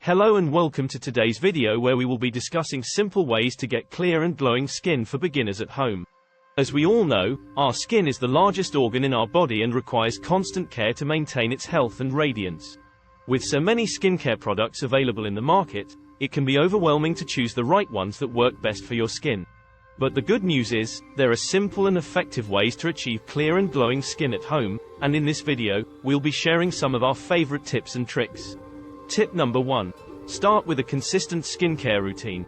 Hello and welcome to today's video where we will be discussing simple ways to get clear and glowing skin for beginners at home. As we all know, our skin is the largest organ in our body and requires constant care to maintain its health and radiance. With so many skincare products available in the market, it can be overwhelming to choose the right ones that work best for your skin. But the good news is, there are simple and effective ways to achieve clear and glowing skin at home, and in this video, we'll be sharing some of our favorite tips and tricks. Tip number 1. Start with a consistent skincare routine.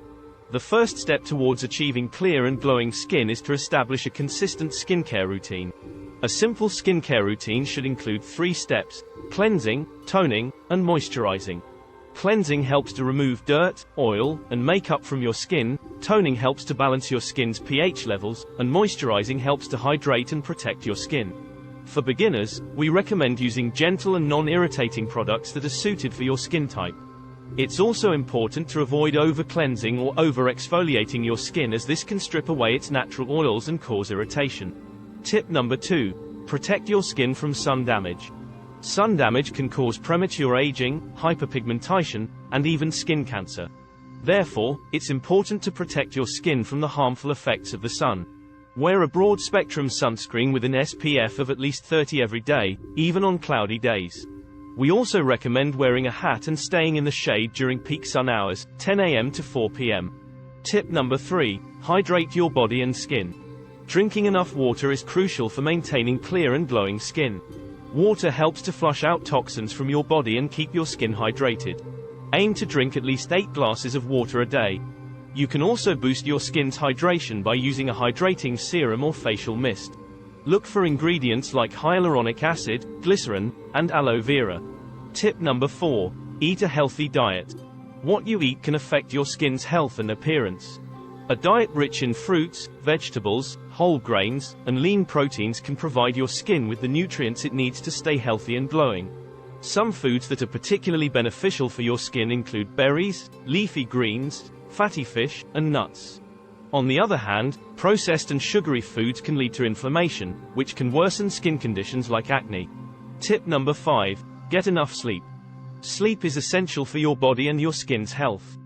The first step towards achieving clear and glowing skin is to establish a consistent skincare routine. A simple skincare routine should include 3 steps: cleansing, toning, and moisturizing. Cleansing helps to remove dirt, oil, and makeup from your skin, toning helps to balance your skin's pH levels, and moisturizing helps to hydrate and protect your skin. For beginners, we recommend using gentle and non-irritating products that are suited for your skin type. It's also important to avoid over-cleansing or over-exfoliating your skin, as this can strip away its natural oils and cause irritation. Tip number 2. Protect your skin from sun damage. Sun damage can cause premature aging, hyperpigmentation, and even skin cancer. Therefore, it's important to protect your skin from the harmful effects of the sun. Wear a broad-spectrum sunscreen with an SPF of at least 30 every day, even on cloudy days. We also recommend wearing a hat and staying in the shade during peak sun hours, 10 a.m. to 4 p.m. Tip number 3. Hydrate your body and skin. Drinking enough water is crucial for maintaining clear and glowing skin. Water helps to flush out toxins from your body and keep your skin hydrated. Aim to drink at least 8 glasses of water a day. You can also boost your skin's hydration by using a hydrating serum or facial mist. Look for ingredients like hyaluronic acid, glycerin, and aloe vera. Tip number 4. Eat a healthy diet. What you eat can affect your skin's health and appearance. A diet rich in fruits, vegetables, whole grains, and lean proteins can provide your skin with the nutrients it needs to stay healthy and glowing. Some foods that are particularly beneficial for your skin include berries, leafy greens, fatty fish, and nuts. On the other hand, processed and sugary foods can lead to inflammation, which can worsen skin conditions like acne. Tip number 5. Get enough sleep. Sleep is essential for your body and your skin's health.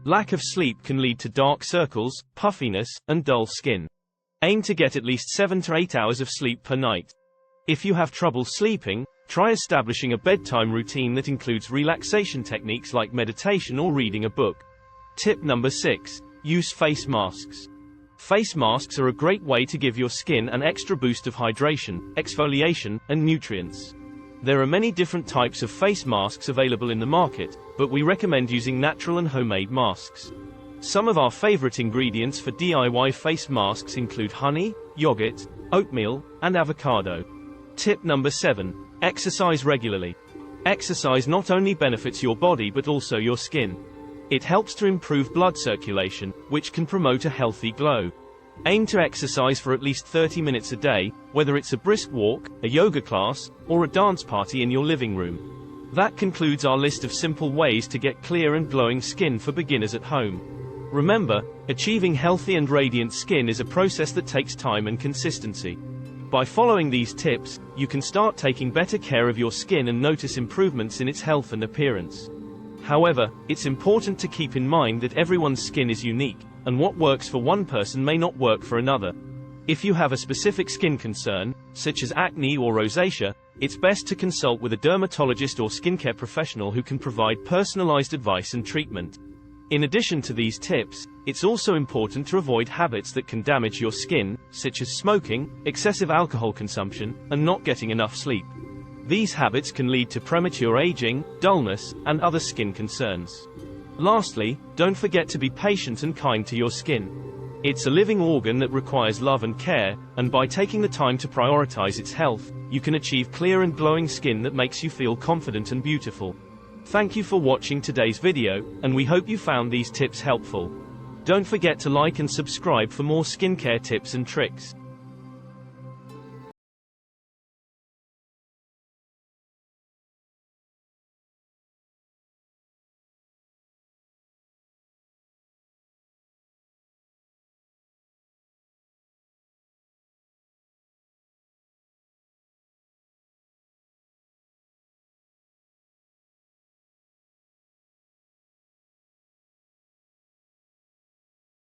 Lack of sleep can lead to dark circles, puffiness, and dull skin. Aim to get at least 7 to 8 hours of sleep per night. If you have trouble sleeping, try establishing a bedtime routine that includes relaxation techniques like meditation or reading a book. Tip number 6. Use face masks. Face masks are a great way to give your skin an extra boost of hydration, exfoliation, and nutrients. There are many different types of face masks available in the market, but we recommend using natural and homemade masks. Some of our favorite ingredients for DIY face masks include honey, yogurt, oatmeal, and avocado. Tip number 7. Exercise regularly. Exercise not only benefits your body but also your skin. It helps to improve blood circulation, which can promote a healthy glow. Aim to exercise for at least 30 minutes a day, whether it's a brisk walk, a yoga class, or a dance party in your living room. That concludes our list of simple ways to get clear and glowing skin for beginners at home. Remember, achieving healthy and radiant skin is a process that takes time and consistency. By following these tips, you can start taking better care of your skin and notice improvements in its health and appearance. However, it's important to keep in mind that everyone's skin is unique, and what works for one person may not work for another. If you have a specific skin concern, such as acne or rosacea, it's best to consult with a dermatologist or skincare professional who can provide personalized advice and treatment. In addition to these tips, it's also important to avoid habits that can damage your skin, such as smoking, excessive alcohol consumption, and not getting enough sleep. These habits can lead to premature aging, dullness, and other skin concerns. Lastly, don't forget to be patient and kind to your skin. It's a living organ that requires love and care, and by taking the time to prioritize its health, you can achieve clear and glowing skin that makes you feel confident and beautiful. Thank you for watching today's video, and we hope you found these tips helpful. Don't forget to like and subscribe for more skincare tips and tricks.